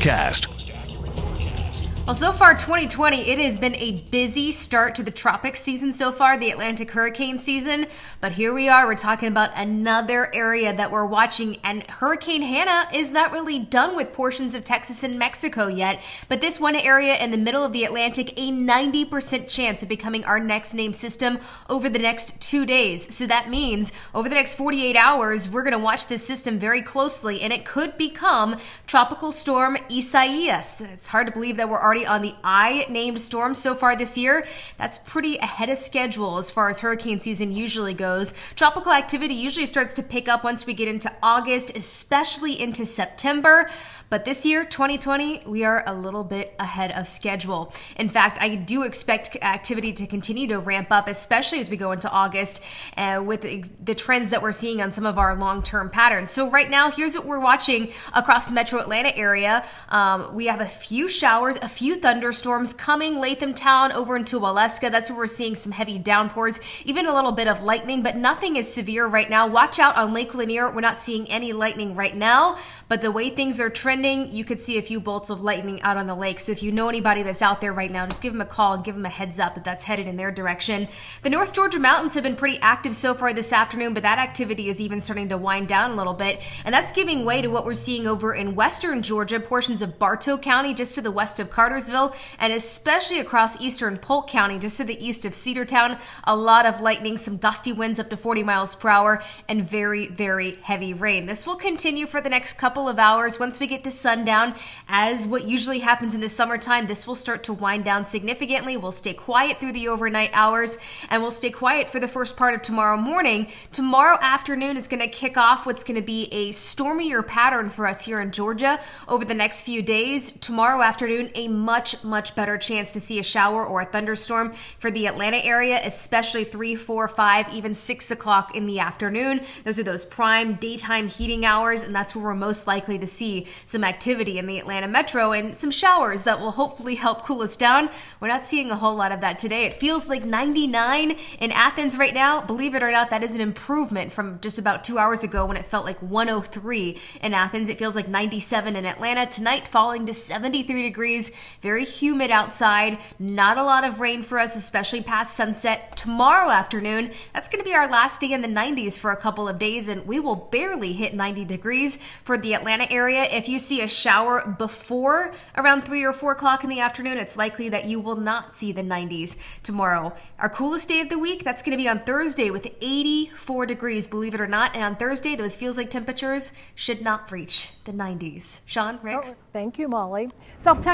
Forecast. Well, so far 2020, it has been a busy start to the tropics season so far, the Atlantic hurricane season. But here we are, we're talking about another area that we're watching, and Hurricane Hanna is not really done with portions of Texas and Mexico yet. But this one area in the middle of the Atlantic, a 90% chance of becoming our next named system over the next 2 days. So that means over the next 48 hours, we're going to watch this system very closely, and it could become Tropical Storm Isaias. It's hard to believe that we're already on the I named storm so far this year. That's pretty ahead of schedule as far as hurricane season usually goes. Tropical activity usually starts to pick up once we get into August, especially into September. But this year, 2020, we are a little bit ahead of schedule. In fact, I do expect activity to continue to ramp up, especially as we go into August with the trends that we're seeing on some of our long-term patterns. So right now, here's what we're watching across the metro Atlanta area. We have a few showers, a few thunderstorms coming Lathamtown over into Waleska. That's where we're seeing some heavy downpours, even a little bit of lightning, but nothing is severe right now. Watch out on Lake Lanier. We're not seeing any lightning right now, but the way things are trending, you could see a few bolts of lightning out on the lake. So if you know anybody that's out there right now, just give them a call and give them a heads up that that's headed in their direction. The North Georgia mountains have been pretty active so far this afternoon, but that activity is even starting to wind down a little bit. And that's giving way to what we're seeing over in western Georgia, portions of Bartow County, just to the west of Cartersville, and especially across eastern Polk County, just to the east of Cedartown. A lot of lightning, some gusty winds up to 40 miles per hour, and very, very heavy rain. This will continue for the next couple of hours. Once we get to sundown, as what usually happens in the summertime, this will start to wind down significantly. We'll stay quiet through the overnight hours, and we'll stay quiet for the first part of tomorrow morning. Tomorrow afternoon is going to kick off what's going to be a stormier pattern for us here in Georgia over the next few days. Tomorrow afternoon, a much, much better chance to see a shower or a thunderstorm for the Atlanta area, especially 3, 4, 5, even 6 o'clock in the afternoon. Those are those prime daytime heating hours, and that's where we're most likely to see some activity in the Atlanta metro and some showers that will hopefully help cool us down. We're not seeing a whole lot of that today. It feels like 99 in Athens right now. Believe it or not, that is an improvement from just about 2 hours ago when it felt like 103 in Athens. It feels like 97 in Atlanta. Tonight falling to 73 degrees. Very humid outside. Not a lot of rain for us, especially past sunset. Tomorrow afternoon, that's going to be our last day in the 90s for a couple of days, and we will barely hit 90 degrees for the Atlanta area. If you see a shower before around 3 or 4 o'clock in the afternoon, it's likely that you will not see the 90s tomorrow. Our coolest day of the week, that's going to be on Thursday with 84 degrees, believe it or not. And on Thursday, those feels like temperatures should not reach the 90s. Sean, Rick? Oh, thank you, Molly. South Texas.